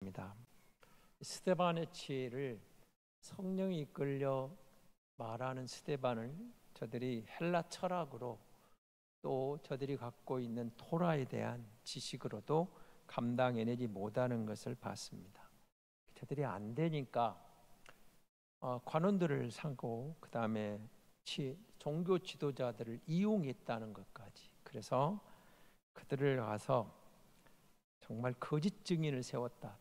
입니다. 스데반의 지혜를 성령이 이끌려 말하는 스데반을 저들이 헬라 철학으로 또 저들이 갖고 있는 토라에 대한 지식으로도 감당해내지 못하는 것을 봤습니다. 저들이 안 되니까 관원들을 삼고 그 다음에 종교 지도자들을 이용했다는 것까지, 그래서 그들을 가서 정말 거짓 증인을 세웠다.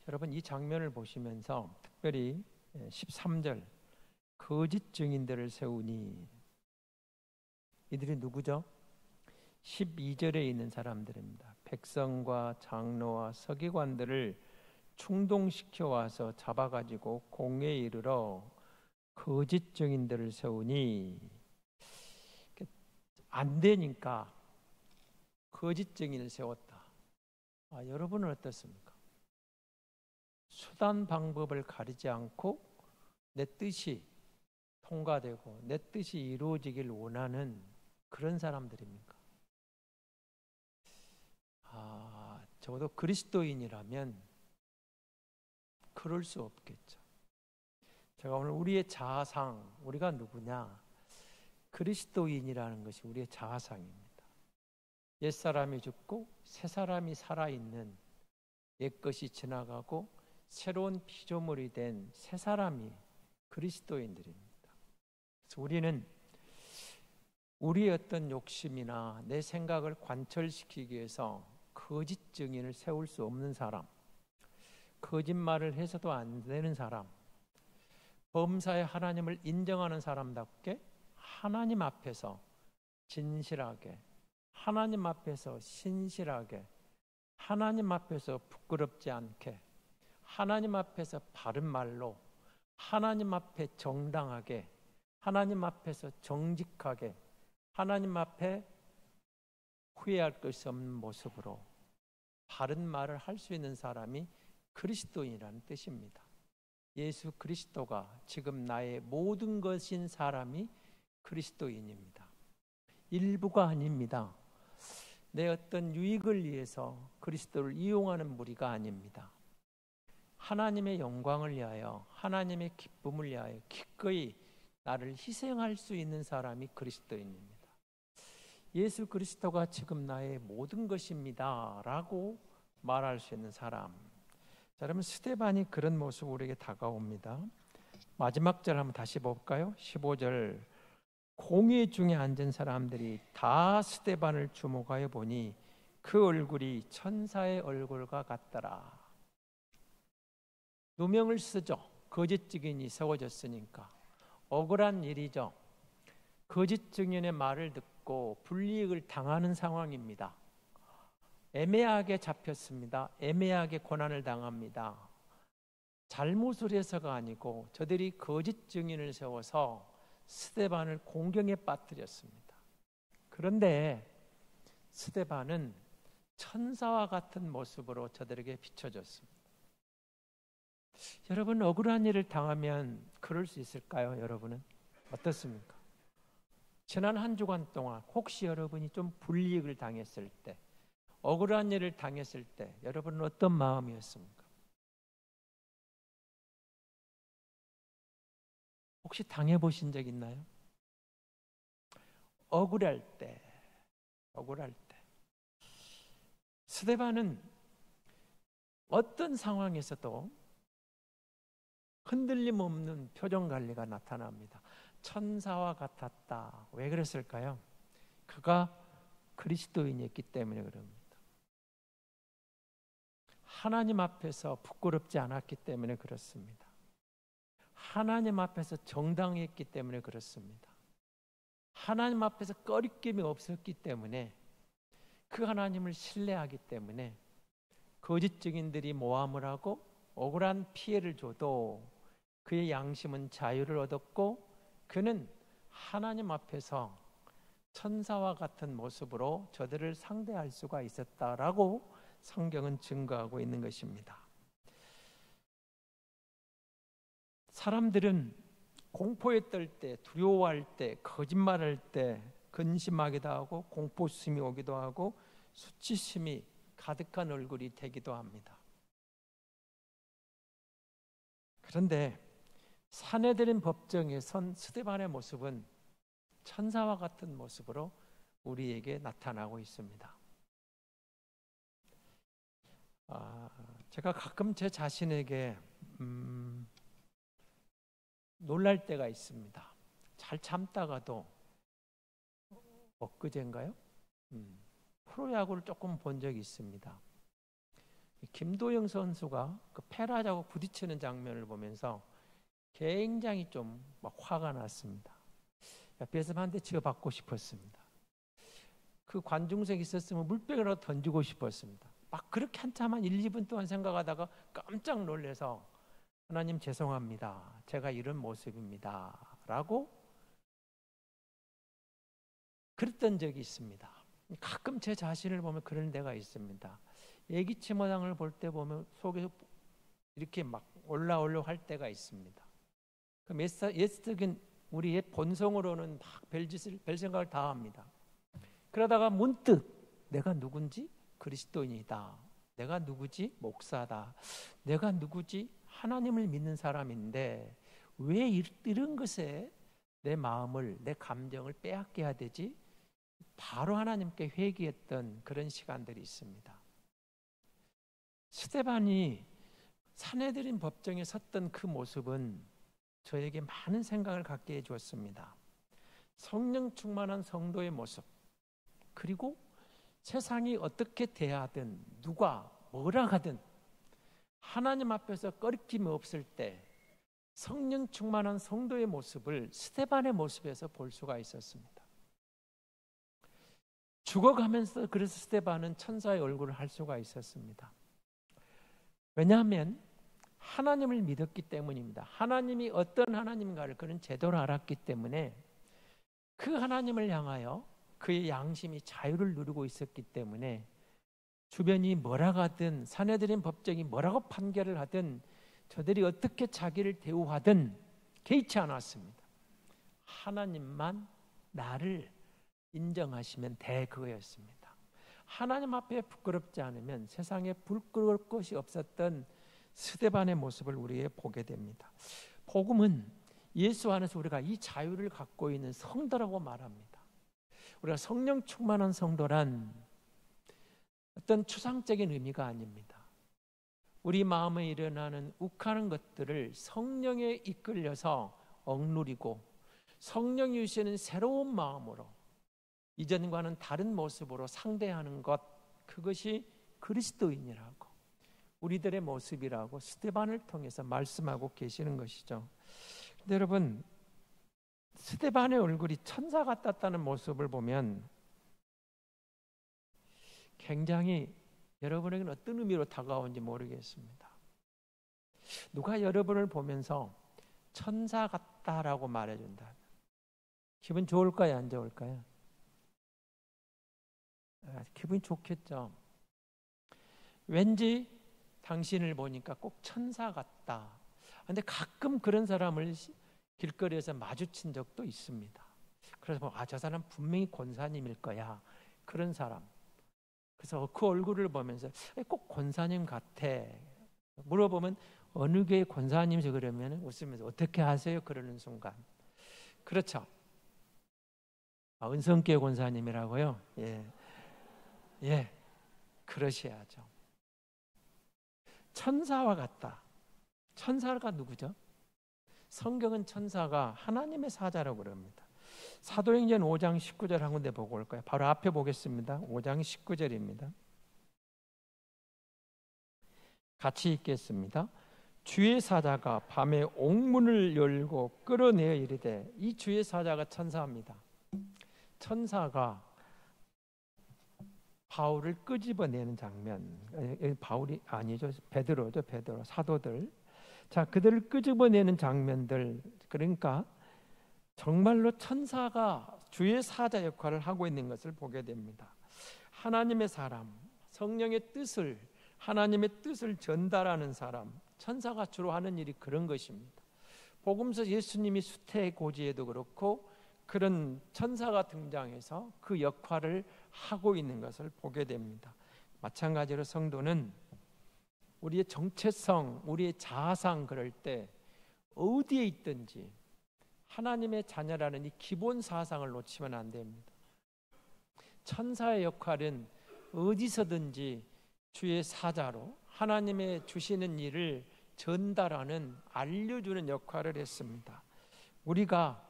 여러분, 이 장면을 보시면서 특별히 13절 거짓 증인들을 세우니, 이들이 누구죠? 12절에 있는 사람들입니다. 백성과 장로와 서기관들을 충동시켜 와서 잡아가지고 공회에 이르러 거짓 증인들을 세우니, 안 되니까 거짓 증인을 세웠다. 여러분은 어떻습니까? 수단 방법을 가리지 않고 내 뜻이 통과되고 내 뜻이 이루어지길 원하는 그런 사람들입니까? 적어도 그리스도인이라면 그럴 수 없겠죠. 제가 오늘 우리의 자아상, 우리가 누구냐? 그리스도인이라는 것이 우리의 자아상입니다. 옛사람이 죽고 새사람이 살아있는, 옛것이 지나가고 새로운 피조물이 된 새사람이 그리스도인들입니다. 그래서 우리는 우리의 어떤 욕심이나 내 생각을 관철시키기 위해서 거짓 증인을 세울 수 없는 사람, 거짓말을 해서도 안 되는 사람, 범사에 하나님을 인정하는 사람답게 하나님 앞에서 진실하게, 하나님 앞에서 신실하게, 하나님 앞에서 부끄럽지 않게, 하나님 앞에서 바른 말로, 하나님 앞에 정당하게, 하나님 앞에서 정직하게, 하나님 앞에 후회할 것이 없는 모습으로 바른 말을 할 수 있는 사람이 그리스도인이라는 뜻입니다. 예수 그리스도가 지금 나의 모든 것인 사람이 그리스도인입니다. 일부가 아닙니다. 내 어떤 유익을 위해서 그리스도를 이용하는 무리가 아닙니다. 하나님의 영광을 위하여, 하나님의 기쁨을 위하여 기꺼이 나를 희생할 수 있는 사람이 그리스도인입니다. 예수 그리스도가 지금 나의 모든 것입니다 라고 말할 수 있는 사람. 자, 여러분, 스데반이 그런 모습으로 우리에게 다가옵니다. 마지막 절 한번 다시 볼까요? 15절 공회 중에 앉은 사람들이 다 스데반을 주목하여 보니 그 얼굴이 천사의 얼굴과 같더라. 누명을 쓰죠. 거짓 증인이 세워졌으니까 억울한 일이죠. 거짓 증인의 말을 듣고 불이익을 당하는 상황입니다. 애매하게 잡혔습니다. 애매하게 고난을 당합니다. 잘못을 해서가 아니고 저들이 거짓 증인을 세워서 스데반을 공경에 빠뜨렸습니다. 그런데 스데반은 천사와 같은 모습으로 저들에게 비춰졌습니다. 여러분, 억울한 일을 당하면 그럴 수 있을까요? 여러분은 어떻습니까? 지난 한 주간 동안 혹시 여러분이 좀 불이익을 당했을 때, 억울한 일을 당했을 때 여러분은 어떤 마음이었습니까? 혹시 당해보신 적 있나요? 억울할 때. 스데반은 어떤 상황에서도 흔들림 없는 표정 관리가 나타납니다. 천사와 같았다. 왜 그랬을까요? 그가 그리스도인이었기 때문에 그럽니다. 하나님 앞에서 부끄럽지 않았기 때문에 그렇습니다. 하나님 앞에서 정당했기 때문에 그렇습니다. 하나님 앞에서 꺼리낌이 없었기 때문에, 그 하나님을 신뢰하기 때문에 거짓 증인들이 모함을 하고 억울한 피해를 줘도 그의 양심은 자유를 얻었고, 그는 하나님 앞에서 천사와 같은 모습으로 저들을 상대할 수가 있었다라고 성경은 증거하고 있는 것입니다. 사람들은 공포에 떨 때, 두려워할 때, 거짓말할 때 근심하기도 하고 공포심이 오기도 하고 수치심이 가득한 얼굴이 되기도 합니다. 그런데 사내들인 법정에 선 스데반의 모습은 천사와 같은 모습으로 우리에게 나타나고 있습니다. 제가 가끔 제 자신에게 놀랄 때가 있습니다. 잘 참다가도 엊그제인가요? 프로야구를 조금 본 적이 있습니다. 김도영 선수가 그 페라자고 부딪히는 장면을 보면서 굉장히 좀 막 화가 났습니다. 옆에서 한 대 지어받고 싶었습니다. 그 관중석에 있었으면 물병으로 던지고 싶었습니다. 막 그렇게 한참 한 1, 2분 동안 생각하다가 깜짝 놀라서 하나님 죄송합니다. 제가 이런 모습입니다. 라고 그랬던 적이 있습니다. 가끔 제 자신을 보면 그런 데가 있습니다. 예기치 못한 볼 때 보면 속에서 이렇게 막 올라오려 할 때가 있습니다. 그럼 옛적인 우리의 본성으로는 막 별 생각을 다 합니다. 그러다가 문득 내가 누군지 그리스도인이다. 내가 누구지? 목사다. 내가 누구지? 하나님을 믿는 사람인데 왜 이런 것에 내 마음을, 내 감정을 빼앗게 해야 되지? 바로 하나님께 회개했던 그런 시간들이 있습니다. 스데반이 사내들인 법정에 섰던 그 모습은 저에게 많은 생각을 갖게 해주었습니다. 성령 충만한 성도의 모습, 그리고 세상이 어떻게 대하든 누가 뭐라 하든 하나님 앞에서 꺼리낌이 없을 때 성령 충만한 성도의 모습을 스데반의 모습에서 볼 수가 있었습니다. 죽어가면서 그래서 스데반은 천사의 얼굴을 할 수가 있었습니다. 왜냐하면 하나님을 믿었기 때문입니다. 하나님이 어떤 하나님인가를 그는 제대로 알았기 때문에 그 하나님을 향하여 그의 양심이 자유를 누리고 있었기 때문에 주변이 뭐라 하든 사내들인 법정이 뭐라고 판결을 하든 저들이 어떻게 자기를 대우하든 개의치 않았습니다. 하나님만 나를 인정하시면 돼, 그거였습니다. 하나님 앞에 부끄럽지 않으면 세상에 부끄러울 것이 없었던 스데반의 모습을 우리에 보게 됩니다. 복음은 예수 안에서 우리가 이 자유를 갖고 있는 성도라고 말합니다. 우리가 성령 충만한 성도란 어떤 추상적인 의미가 아닙니다. 우리 마음에 일어나는 욱하는 것들을 성령에 이끌려서 억누리고 성령이 주시는 새로운 마음으로 이전과는 다른 모습으로 상대하는 것, 그것이 그리스도인이라고 우리들의 모습이라고 스데반을 통해서 말씀하고 계시는 것이죠. 근데 여러분, 스데반의 얼굴이 천사 같았다는 모습을 보면 굉장히 여러분에게는 어떤 의미로 다가오는지 모르겠습니다. 누가 여러분을 보면서 천사 같다라고 말해준다, 기분 좋을까요, 안 좋을까요? 기분이 좋겠죠. 왠지 당신을 보니까 꼭 천사 같다. 그런데 가끔 그런 사람을 길거리에서 마주친 적도 있습니다. 그래서 저 사람 분명히 권사님일 거야, 그런 사람. 그래서 그 얼굴을 보면서 꼭 권사님 같아. 물어보면 어느 교회 권사님이세요? 그러면 웃으면서 어떻게 하세요? 그러는 순간, 그렇죠. 은성교회 권사님이라고요? 예, 그러셔야죠. 천사와 같다. 천사가 누구죠? 성경은 천사가 하나님의 사자라고 그럽니다. 사도행전 5장 19절 한 군데 보고 올까요? 바로 앞에 보겠습니다. 5장 19절입니다. 같이 읽겠습니다. 주의 사자가 밤에 옥문을 열고 끌어내어 이르되, 이 주의 사자가 천사입니다. 천사가 바울을 끄집어내는 장면, 바울이 아니죠, 베드로죠, 베드로 사도들. 자, 그들을 끄집어내는 장면들, 그러니까 정말로 천사가 주의 사자 역할을 하고 있는 것을 보게 됩니다. 하나님의 사람, 성령의 뜻을, 하나님의 뜻을 전달하는 사람, 천사가 주로 하는 일이 그런 것입니다. 복음서 예수님이 수태고지에도 그렇고 그런 천사가 등장해서 그 역할을 하고 있는 것을 보게 됩니다. 마찬가지로 성도는 우리의 정체성, 우리의 자아상 그럴 때 어디에 있든지 하나님의 자녀라는 이 기본 사상을 놓치면 안 됩니다. 천사의 역할은 어디서든지 주의 사자로 하나님의 주시는 일을 전달하는, 알려주는 역할을 했습니다. 우리가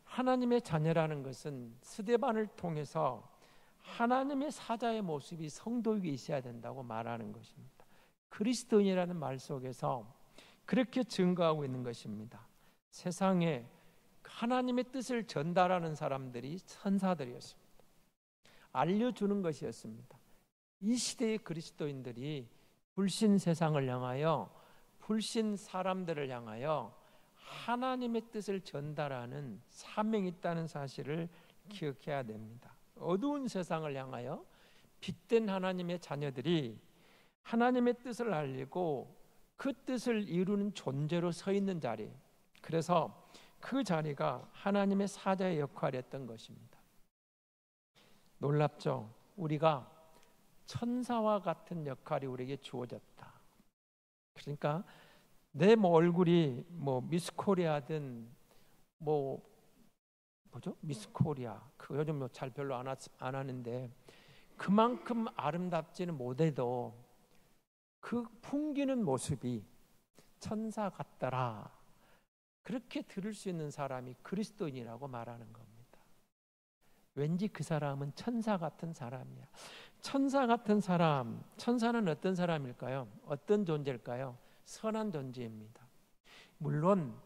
하나님의 자녀라는 것은 스데반을 통해서 하나님의 사자의 모습이 성도에게 있어야 된다고 말하는 것입니다. 그리스도인이라는 말 속에서 그렇게 증거하고 있는 것입니다. 세상에 하나님의 뜻을 전달하는 사람들이 천사들이었습니다. 알려주는 것이었습니다. 이 시대의 그리스도인들이 불신 세상을 향하여, 불신 사람들을 향하여 하나님의 뜻을 전달하는 사명이 있다는 사실을 기억해야 됩니다. 어두운 세상을 향하여 빛된 하나님의 자녀들이 하나님의 뜻을 알리고 그 뜻을 이루는 존재로 서 있는 자리, 그래서 그 자리가 하나님의 사자의 역할이었던 것입니다. 놀랍죠? 우리가 천사와 같은 역할이 우리에게 주어졌다. 그러니까 내 얼굴이 미스 코리아든 미스 코리아, 그 요즘 잘 별로 안 하는데 그만큼 아름답지는 못해도 그 풍기는 모습이 천사 같더라, 그렇게 들을 수 있는 사람이 그리스도인이라고 말하는 겁니다. 왠지 그 사람은 천사 같은 사람이야. 천사 같은 사람, 천사는 어떤 사람일까요? 어떤 존재일까요? 선한 존재입니다. 물론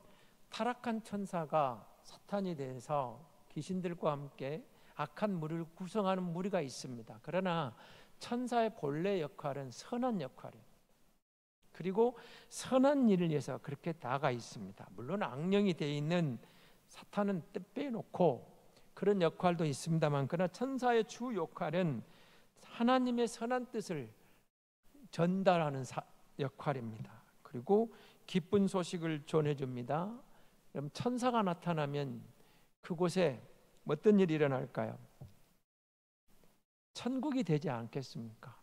타락한 천사가 사탄이 돼서 귀신들과 함께 악한 무리를 구성하는 무리가 있습니다. 그러나 천사의 본래 역할은 선한 역할이에요. 그리고 선한 일을 위해서 그렇게 나아가 있습니다. 물론 악령이 되어 있는 사탄은 빼놓고 그런 역할도 있습니다만, 그러나 천사의 주 역할은 하나님의 선한 뜻을 전달하는 역할입니다. 그리고 기쁜 소식을 전해줍니다. 그럼 천사가 나타나면 그곳에 어떤 일이 일어날까요? 천국이 되지 않겠습니까?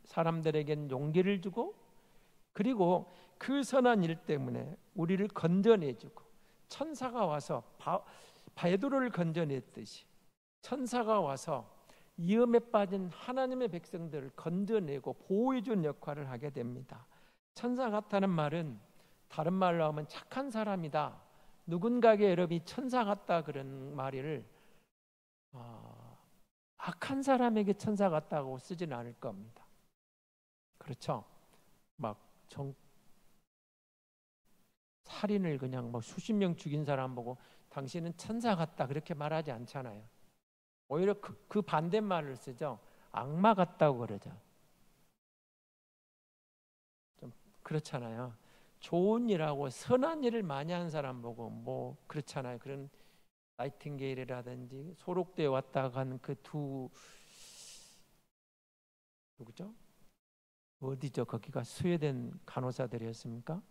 사람들에겐 용기를 주고, 그리고 그 선한 일 때문에 우리를 건져내주고, 천사가 와서 베드로를 건져냈듯이 천사가 와서 위험에 빠진 하나님의 백성들을 건져내고 보호해준 역할을 하게 됩니다. 천사 같다는 말은 다른 말로 하면 착한 사람이다, 누군가에게 여러분이 천사 같다 그런 말을 악한 사람에게 천사 같다고 쓰지는 않을 겁니다. 그렇죠? 살인을 그냥 수십 명 죽인 사람 보고 당신은 천사 같다 그렇게 말하지 않잖아요. 오히려 그 반대말을 쓰죠. 악마 같다고 그러죠. 좀 그렇잖아요. 좋은 일하고 선한 일을 많이 한 사람 보고 그렇잖아요. 그런 나이팅게일이라든지 소록대에 왔다 간 그 두 누구죠? 어디죠? 거기가 스웨덴 간호사들이었습니까?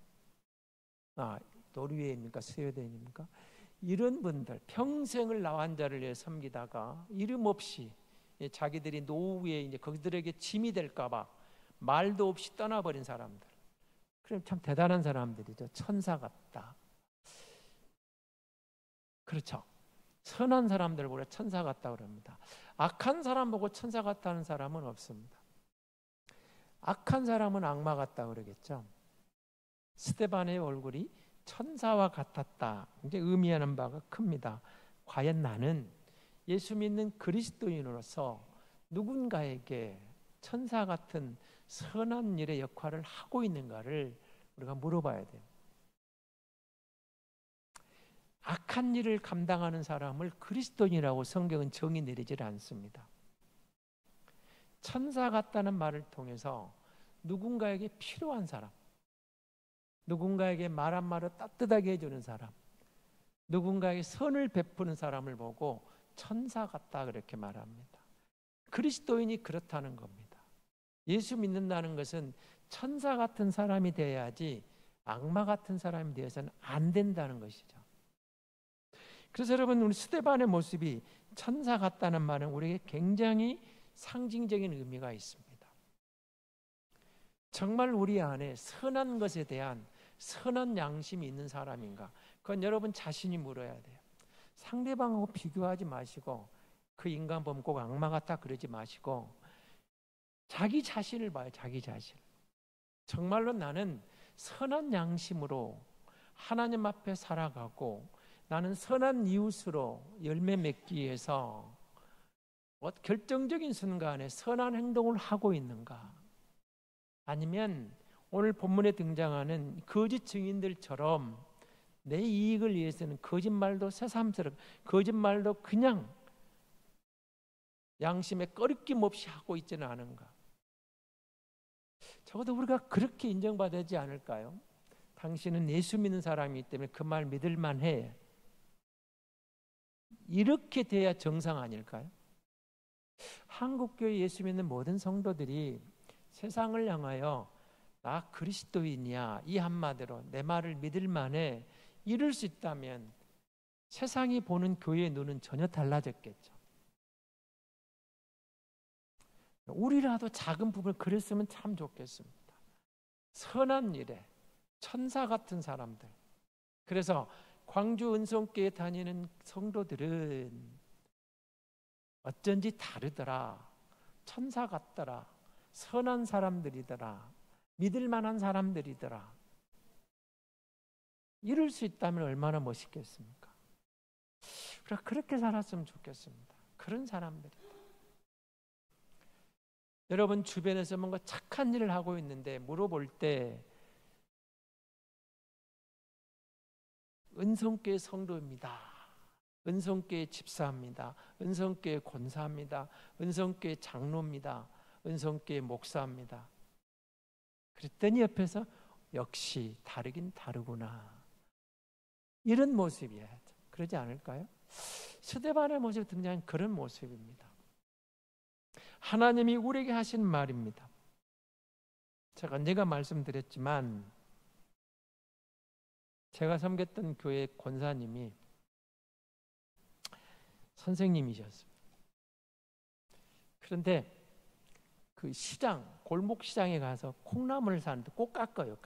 노르웨이입니까? 스웨덴입니까? 이런 분들 평생을 나 환자를 위해 섬기다가 이름 없이 자기들이 노후에 이제 그들에게 짐이 될까봐 말도 없이 떠나버린 사람들. 그럼 참 대단한 사람들이죠. 천사 같다. 그렇죠. 선한 사람들 보고 천사 같다 그럽니다. 악한 사람 보고 천사 같다는 사람은 없습니다. 악한 사람은 악마 같다 그러겠죠. 스데반의 얼굴이 천사와 같았다. 이제 의미하는 바가 큽니다. 과연 나는 예수 믿는 그리스도인으로서 누군가에게 천사 같은 선한 일의 역할을 하고 있는가를 우리가 물어봐야 돼요. 악한 일을 감당하는 사람을 그리스도인이라고 성경은 정의 내리질 않습니다. 천사 같다는 말을 통해서 누군가에게 필요한 사람, 누군가에게 말 한마디 따뜻하게 해주는 사람, 누군가에게 선을 베푸는 사람을 보고 천사 같다 그렇게 말합니다. 그리스도인이 그렇다는 겁니다. 예수 믿는다는 것은 천사 같은 사람이 되어야지 악마 같은 사람이 되어서는 안 된다는 것이죠. 그래서 여러분, 우리 스데반의 모습이 천사 같다는 말은 우리에게 굉장히 상징적인 의미가 있습니다. 정말 우리 안에 선한 것에 대한 선한 양심이 있는 사람인가? 그건 여러분 자신이 물어야 돼요. 상대방하고 비교하지 마시고 그 인간 보면 꼭 악마 같다 그러지 마시고 자기 자신을 봐요. 자기 자신. 정말로 나는 선한 양심으로 하나님 앞에 살아가고 나는 선한 이웃으로 열매 맺기 위해서 결정적인 순간에 선한 행동을 하고 있는가? 아니면 오늘 본문에 등장하는 거짓 증인들처럼 내 이익을 위해서는 거짓말도 새삼스럽게 거짓말도 그냥 양심에 꺼리낌 없이 하고 있지는 않은가? 적어도 우리가 그렇게 인정받지 않을까요? 당신은 예수 믿는 사람이기 때문에 그 말 믿을 만해. 이렇게 돼야 정상 아닐까요? 한국교회 예수 믿는 모든 성도들이 세상을 향하여 나 그리스도인이야 이 한마디로 내 말을 믿을 만해 이럴 수 있다면 세상이 보는 교회의 눈은 전혀 달라졌겠죠. 우리라도 작은 부분을 그랬으면 참 좋겠습니다. 선한 일에 천사 같은 사람들. 그래서 광주 은성교회 다니는 성도들은 어쩐지 다르더라. 천사 같더라. 선한 사람들이더라. 믿을 만한 사람들이더라. 이럴 수 있다면 얼마나 멋있겠습니까? 우리가 그렇게 살았으면 좋겠습니다. 그런 사람들이. 여러분 주변에서 뭔가 착한 일을 하고 있는데 물어볼 때 은성교회 성도입니다. 은성교회 집사입니다. 은성교회 권사입니다. 은성교회 장로입니다. 은성교회 목사입니다. 그랬더니 옆에서 역시 다르긴 다르구나. 이런 모습이에요. 그러지 않을까요? 스데반의 모습에 등장한 그런 모습입니다. 하나님이 우리에게 하신 말입니다. 제가 언젠가 말씀드렸지만 제가 섬겼던 교회 권사님이 선생님이셨습니다. 그런데 그 시장, 골목 시장에 가서 콩나물을 사는데 꼭 깎아요.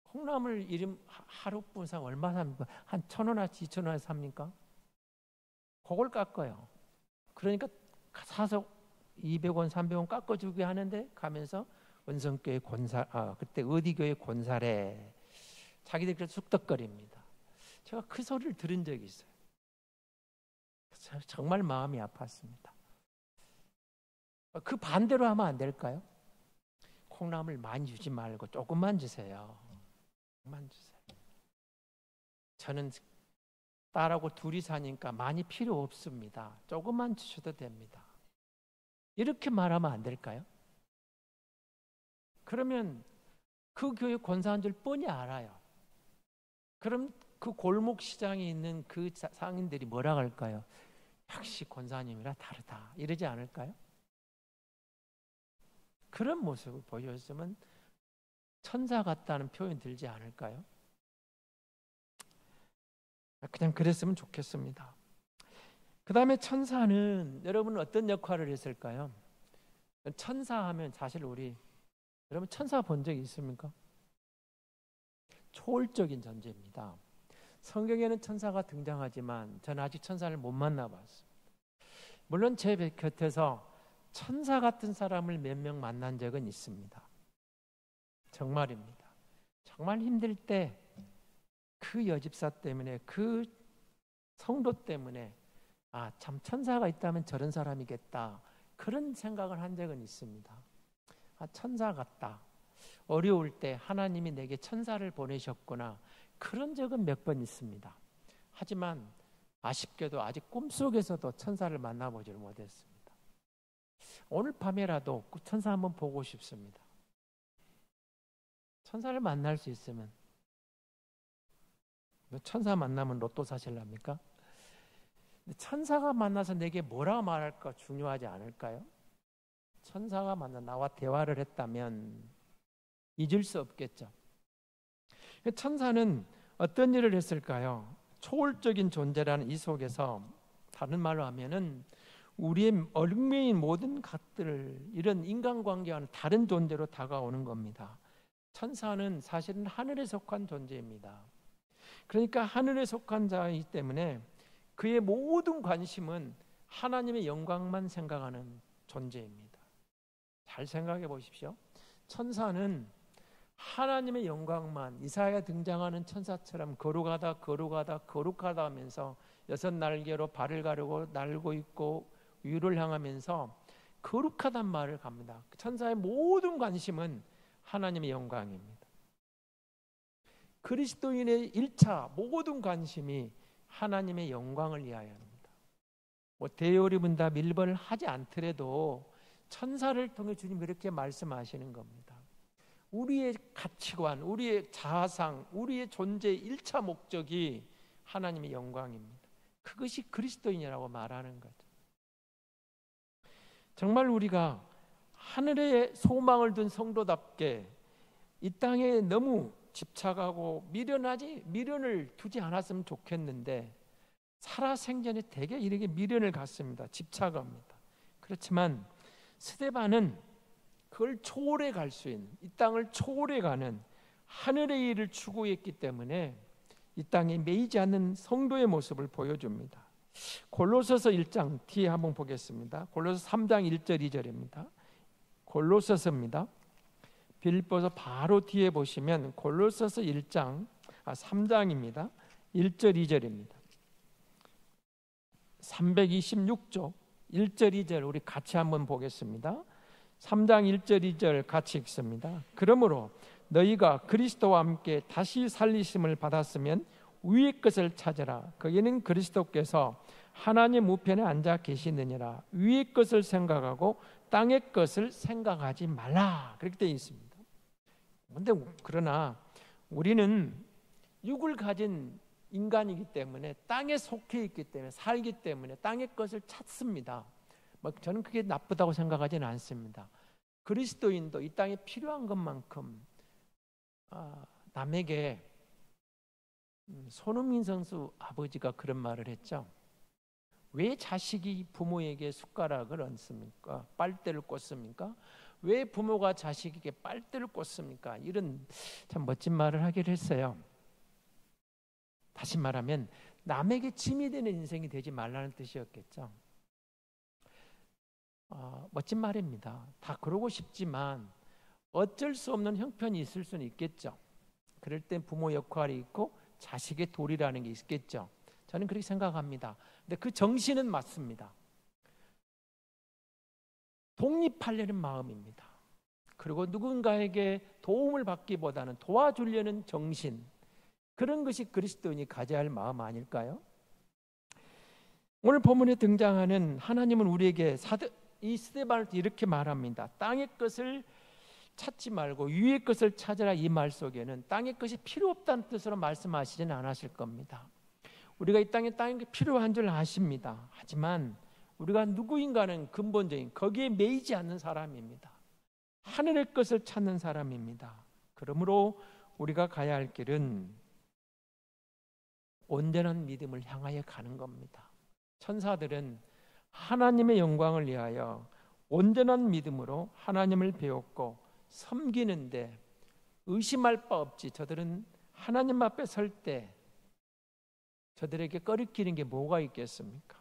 콩나물 이름 하루 분상 얼마 삽니까? 한 1,000원어치 2,000원어치 삽니까? 그걸 깎아요. 그러니까 사서 200원, 300원 깎아주게 하는데 가면서 은성교회 권사, 그때 어디교회 권사래. 자기들이 그래서 쑥덕거립니다. 제가 그 소리를 들은 적이 있어요. 정말 마음이 아팠습니다. 그 반대로 하면 안 될까요? 콩나물 많이 주지 말고 조금만 주세요. 조금만 주세요. 저는 딸하고 둘이 사니까 많이 필요 없습니다. 조금만 주셔도 됩니다. 이렇게 말하면 안 될까요? 그러면 그 교회 권사한 줄 뻔히 알아요. 그럼 그 골목 시장에 있는 그 상인들이 뭐라 할까요? 역시 권사님이라 다르다. 이러지 않을까요? 그런 모습을 보였으면 천사 같다는 표현 들지 않을까요? 그냥 그랬으면 좋겠습니다. 그 다음에 천사는 여러분은 어떤 역할을 했을까요? 천사하면 사실 우리 여러분 천사 본 적 있습니까? 초월적인 존재입니다. 성경에는 천사가 등장하지만 저는 아직 천사를 못 만나봤습니다. 물론 제 곁에서 천사 같은 사람을 몇 명 만난 적은 있습니다. 정말입니다. 정말 힘들 때 그 여집사 때문에 그 성도 때문에 참 천사가 있다면 저런 사람이겠다. 그런 생각을 한 적은 있습니다. 천사 같다. 어려울 때 하나님이 내게 천사를 보내셨구나. 그런 적은 몇 번 있습니다. 하지만 아쉽게도 아직 꿈속에서도 천사를 만나보지를 못했습니다. 오늘 밤에라도 그 천사 한번 보고 싶습니다. 천사를 만날 수 있으면 천사 만나면 로또 사실랍니까? 천사가 만나서 내게 뭐라 말할까 중요하지 않을까요? 천사가 만나 나와 대화를 했다면 잊을 수 없겠죠. 천사는 어떤 일을 했을까요? 초월적인 존재라는 이 속에서 다른 말로 하면은 우리의 얽매인 모든 것들을 이런 인간관계와는 다른 존재로 다가오는 겁니다. 천사는 사실은 하늘에 속한 존재입니다. 그러니까 하늘에 속한 자이기 때문에 그의 모든 관심은 하나님의 영광만 생각하는 존재입니다. 잘 생각해 보십시오. 천사는 하나님의 영광만, 이사야에 등장하는 천사처럼 거룩하다 하면서 여섯 날개로 발을 가르고 날고 있고 위를 향하면서 거룩하단 말을 합니다. 천사의 모든 관심은 하나님의 영광입니다. 그리스도인의 1차 모든 관심이 하나님의 영광을 위하여 합니다. 대요리분답 1번을 하지 않더라도 천사를 통해 주님이 이렇게 말씀하시는 겁니다. 우리의 가치관, 우리의 자아상, 우리의 존재의 1차 목적이 하나님의 영광입니다. 그것이 그리스도인이라고 말하는 거죠. 정말 우리가 하늘에 소망을 둔 성도답게 이 땅에 너무 집착하고 미련을 두지 않았으면 좋겠는데 살아생전에 대개 이렇게 미련을 갖습니다. 집착합니다. 그렇지만 스데반은 그걸 초월해 갈 수 있는, 이 땅을 초월해 가는 하늘의 일을 추구했기 때문에 이 땅에 매이지 않는 성도의 모습을 보여줍니다. 골로새서 1장 뒤에 한번 보겠습니다. 골로새 3장 1절 2절입니다. 골로새서입니다. 빌립보서 바로 뒤에 보시면 골로새서 3장입니다. 1절 2절입니다. 326쪽 1절 2절 우리 같이 한번 보겠습니다. 3장 1절 2절 같이 읽습니다. 그러므로 너희가 그리스도와 함께 다시 살리심을 받았으면 위의 것을 찾으라. 거기는 그리스도께서 하나님 우편에 앉아 계시느니라. 위의 것을 생각하고 땅의 것을 생각하지 말라. 그렇게 되어 있습니다. 그러나 우리는 육을 가진 인간이기 때문에 땅에 속해 있기 때문에 살기 때문에 땅의 것을 찾습니다. 저는 그게 나쁘다고 생각하지는 않습니다. 그리스도인도 이 땅에 필요한 것만큼 남에게 손흥민 선수 아버지가 그런 말을 했죠. 왜 자식이 부모에게 숟가락을 얹습니까? 빨대를 꽂습니까? 왜 부모가 자식에게 빨대를 꽂습니까? 이런 참 멋진 말을 하기로 했어요. 다시 말하면 남에게 짐이 되는 인생이 되지 말라는 뜻이었겠죠. 멋진 말입니다. 다 그러고 싶지만 어쩔 수 없는 형편이 있을 수는 있겠죠. 그럴 땐 부모 역할이 있고 자식의 도리라는 게 있겠죠. 저는 그렇게 생각합니다. 근데 그 정신은 맞습니다. 독립하려는 마음입니다. 그리고 누군가에게 도움을 받기보다는 도와주려는 정신, 그런 것이 그리스도인이 가져야 할 마음 아닐까요? 오늘 본문에 등장하는 하나님은 우리에게 이 스데반을 이렇게 말합니다. 땅의 것을 찾지 말고 위의 것을 찾으라. 이 말 속에는 땅의 것이 필요 없다는 뜻으로 말씀하시지는 않으실 겁니다. 우리가 이 땅에 땅의 게 필요한 줄 아십니다. 하지만 우리가 누구인가는 근본적인 거기에 매이지 않는 사람입니다. 하늘의 것을 찾는 사람입니다. 그러므로 우리가 가야 할 길은 온전한 믿음을 향하여 가는 겁니다. 천사들은 하나님의 영광을 위하여 온전한 믿음으로 하나님을 배웠고 섬기는데 의심할 바 없지. 저들은 하나님 앞에 설 때 저들에게 꺼리끼는 게 뭐가 있겠습니까?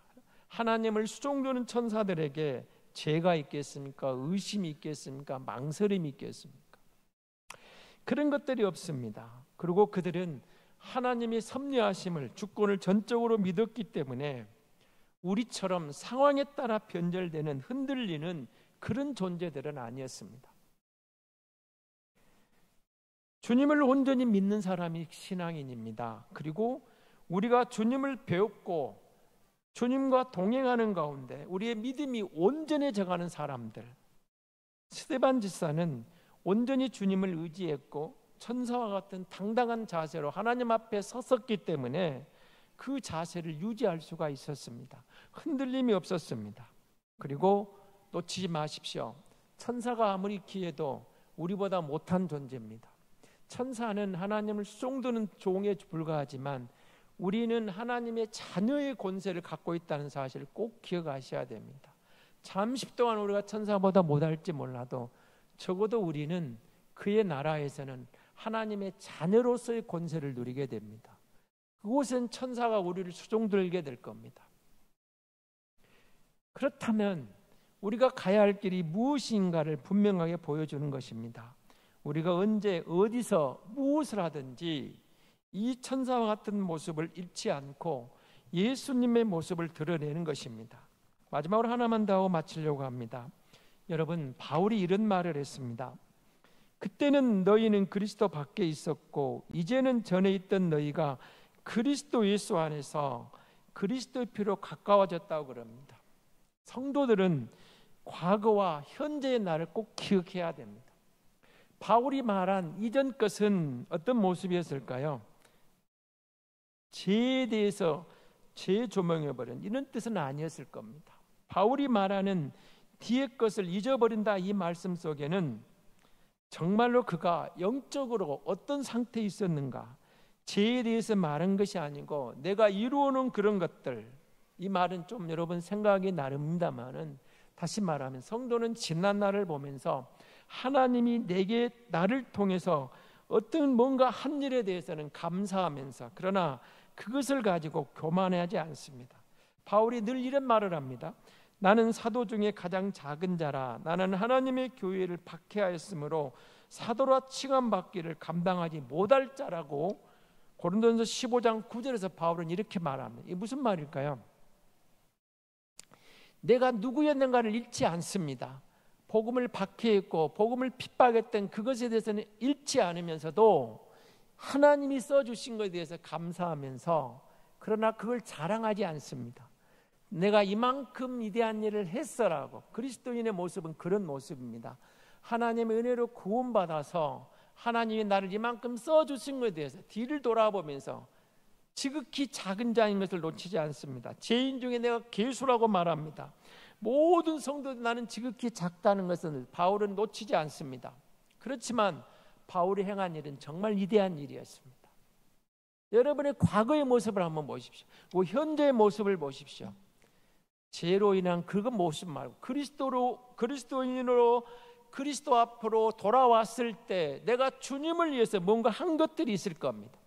하나님을 수종드는 천사들에게 죄가 있겠습니까? 의심이 있겠습니까? 망설임이 있겠습니까? 그런 것들이 없습니다. 그리고 그들은 하나님의 섭리하심을, 주권을 전적으로 믿었기 때문에 우리처럼 상황에 따라 변절되는, 흔들리는 그런 존재들은 아니었습니다. 주님을 온전히 믿는 사람이 신앙인입니다. 그리고 우리가 주님을 배웠고 주님과 동행하는 가운데 우리의 믿음이 온전해져가는 사람들, 스데반 집사는 온전히 주님을 의지했고 천사와 같은 당당한 자세로 하나님 앞에 섰었기 때문에 그 자세를 유지할 수가 있었습니다. 흔들림이 없었습니다. 그리고 놓치지 마십시오. 천사가 아무리 귀해도 우리보다 못한 존재입니다. 천사는 하나님을 수종드는 종에 불과하지만 우리는 하나님의 자녀의 권세를 갖고 있다는 사실을 꼭 기억하셔야 됩니다. 잠시 동안 우리가 천사보다 못할지 몰라도 적어도 우리는 그의 나라에서는 하나님의 자녀로서의 권세를 누리게 됩니다. 그곳은 천사가 우리를 수종들게 될 겁니다. 그렇다면 우리가 가야 할 길이 무엇인가를 분명하게 보여주는 것입니다. 우리가 언제 어디서 무엇을 하든지 이 천사와 같은 모습을 잃지 않고 예수님의 모습을 드러내는 것입니다. 마지막으로 하나만 더 하고 마치려고 합니다. 여러분, 바울이 이런 말을 했습니다. 그때는 너희는 그리스도 밖에 있었고 이제는 전에 있던 너희가 그리스도 예수 안에서 그리스도의 피로 가까워졌다고 그럽니다. 성도들은 과거와 현재의 나를 꼭 기억해야 됩니다. 바울이 말한 이전 것은 어떤 모습이었을까요? 죄에 대해서 재조명해버린 이런 뜻은 아니었을 겁니다. 바울이 말하는 뒤의 것을 잊어버린다 이 말씀 속에는 정말로 그가 영적으로 어떤 상태에 있었는가, 죄에 대해서 말한 것이 아니고 내가 이루어놓은 그런 것들, 이 말은 좀 여러분 생각이 나름입니다만은 다시 말하면 성도는 지난 날을 보면서 하나님이 내게 나를 통해서 어떤 뭔가 한 일에 대해서는 감사하면서 그러나 그것을 가지고 교만하지 않습니다. 바울이 늘 이런 말을 합니다. 나는 사도 중에 가장 작은 자라. 나는 하나님의 교회를 박해하였으므로 사도라 칭함받기를 감당하지 못할 자라고 고린도전서 15장 9절에서 바울은 이렇게 말합니다. 이게 무슨 말일까요? 내가 누구였는가를 잃지 않습니다. 복음을 박해했고 복음을 핍박했던 그것에 대해서는 잃지 않으면서도 하나님이 써주신 것에 대해서 감사하면서 그러나 그걸 자랑하지 않습니다. 내가 이만큼 위대한 일을 했어라고. 그리스도인의 모습은 그런 모습입니다. 하나님의 은혜로 구원받아서 하나님이 나를 이만큼 써주신 것에 대해서 뒤를 돌아보면서 지극히 작은 자인 것을 놓치지 않습니다. 죄인 중에 내가 괴수라고 말합니다. 모든 성도들 나는 지극히 작다는 것을 바울은 놓치지 않습니다. 그렇지만 바울이 행한 일은 정말 위대한 일이었습니다. 여러분의 과거의 모습을 한번 보십시오. 그 현재의 모습을 보십시오. 죄로 인한 그 모습 말고 그리스도인으로 그리스도 앞으로 돌아왔을 때 내가 주님을 위해서 뭔가 한 것들이 있을 겁니다.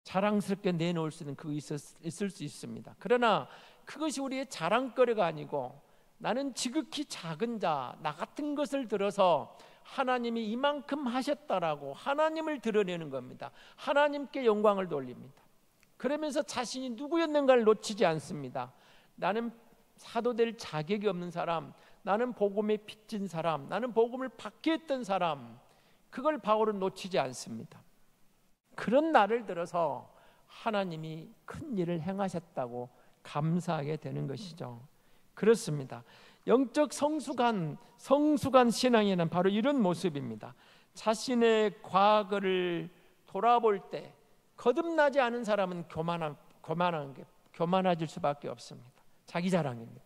자랑스럽게 내놓을 수 있는 그거 있을 수 있습니다. 그러나 그것이 우리의 자랑거리가 아니고 나는 지극히 작은 자, 나 같은 것을 들어서 하나님이 이만큼 하셨다라고 하나님을 드러내는 겁니다. 하나님께 영광을 돌립니다. 그러면서 자신이 누구였는가를 놓치지 않습니다. 나는 사도될 자격이 없는 사람, 나는 복음에 빚진 사람, 나는 복음을 받게 했던 사람, 그걸 바울은 놓치지 않습니다. 그런 나를 들어서 하나님이 큰 일을 행하셨다고 감사하게 되는 것이죠. 그렇습니다. 영적 성숙한 신앙에는 바로 이런 모습입니다. 자신의 과거를 돌아볼 때 거듭나지 않은 사람은 교만해질 수밖에 없습니다. 자기 자랑입니다.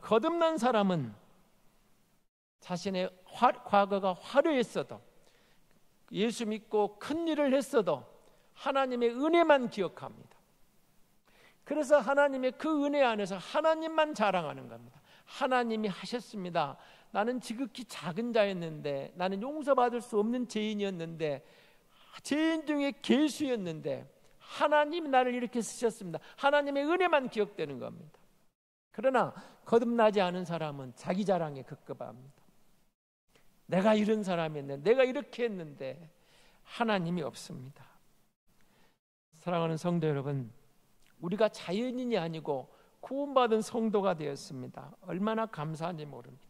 거듭난 사람은 자신의 과거가 화려했어도 예수 믿고 큰 일을 했어도 하나님의 은혜만 기억합니다. 그래서 하나님의 그 은혜 안에서 하나님만 자랑하는 겁니다. 하나님이 하셨습니다. 나는 지극히 작은 자였는데, 나는 용서받을 수 없는 죄인이었는데, 죄인 중에 괴수였는데 하나님이 나를 이렇게 쓰셨습니다. 하나님의 은혜만 기억되는 겁니다. 그러나 거듭나지 않은 사람은 자기 자랑에 급급합니다. 내가 이런 사람이었는데, 내가 이렇게 했는데 하나님이 없습니다. 사랑하는 성도 여러분, 우리가 자연인이 아니고 구원받은 성도가 되었습니다. 얼마나 감사한지 모릅니다.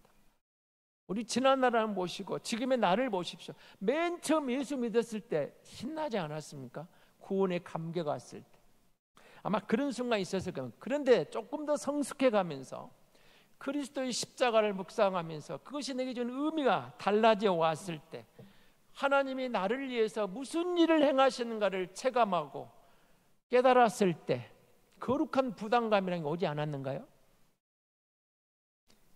우리 지난 나라를 보시고 지금의 나를 보십시오. 맨 처음 예수 믿었을 때 신나지 않았습니까? 구원의 감개가 왔을 때. 아마 그런 순간이 있었을 겁니다. 그런데 조금 더 성숙해 가면서 그리스도의 십자가를 묵상하면서 그것이 내게 주는 의미가 달라져 왔을 때, 하나님이 나를 위해서 무슨 일을 행하시는가를 체감하고 깨달았을 때 거룩한 부담감이라는 게 오지 않았는가요?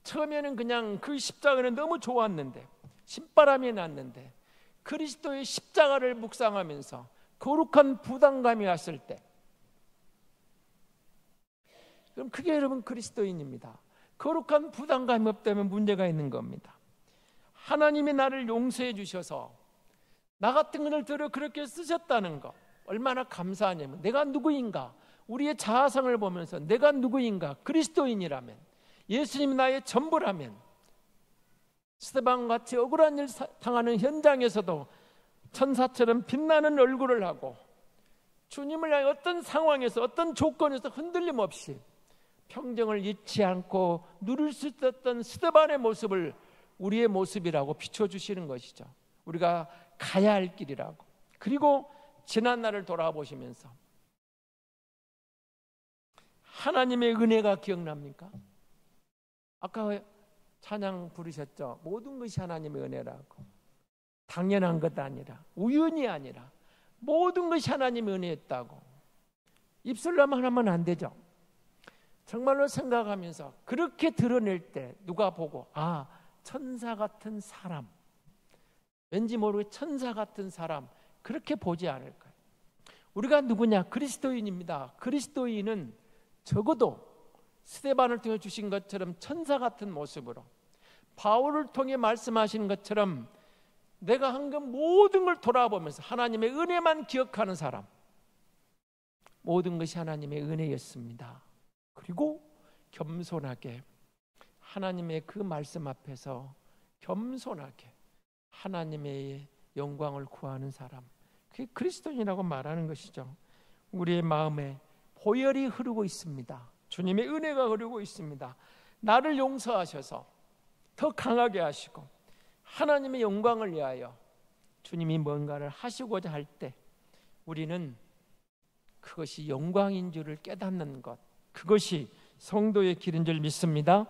처음에는 그냥 그 십자가는 너무 좋았는데, 신바람이 났는데, 그리스도의 십자가를 묵상하면서 거룩한 부담감이 왔을 때, 그럼 그게 여러분 그리스도인입니다. 거룩한 부담감이 없다면 문제가 있는 겁니다. 하나님이 나를 용서해 주셔서 나 같은 것을 들어 그렇게 쓰셨다는 것, 얼마나 감사하냐면, 내가 누구인가, 우리의 자아상을 보면서 내가 누구인가, 그리스도인이라면, 예수님이 나의 전부라면, 스데반같이 억울한 일 당하는 현장에서도 천사처럼 빛나는 얼굴을 하고 주님을 향해 어떤 상황에서 어떤 조건에서 흔들림 없이 평정을 잃지 않고 누릴 수 있었던 스데반의 모습을 우리의 모습이라고 비춰주시는 것이죠. 우리가 가야 할 길이라고. 그리고 지난 날을 돌아보시면서 하나님의 은혜가 기억납니까? 아까 찬양 부르셨죠? 모든 것이 하나님의 은혜라고. 당연한 것 아니라, 우연이 아니라 모든 것이 하나님의 은혜였다고. 입술로만 하면 안 되죠. 정말로 생각하면서 그렇게 드러낼 때 누가 보고, 아, 천사 같은 사람, 왠지 모르게 천사 같은 사람, 그렇게 보지 않을까요? 우리가 누구냐? 그리스도인입니다. 그리스도인은 적어도 스데반을 통해 주신 것처럼 천사 같은 모습으로, 바울을 통해 말씀하신 것처럼 내가 한 것 모든 걸 돌아보면서 하나님의 은혜만 기억하는 사람, 모든 것이 하나님의 은혜였습니다. 그리고 겸손하게 하나님의 그 말씀 앞에서 겸손하게 하나님의 영광을 구하는 사람, 그게 그리스도인이라고 말하는 것이죠. 우리의 마음에 보혈이 흐르고 있습니다. 주님의 은혜가 흐르고 있습니다. 나를 용서하셔서 더 강하게 하시고 하나님의 영광을 위하여 주님이 뭔가를 하시고자 할 때 우리는 그것이 영광인 줄을 깨닫는 것, 그것이 성도의 길인 줄 믿습니다.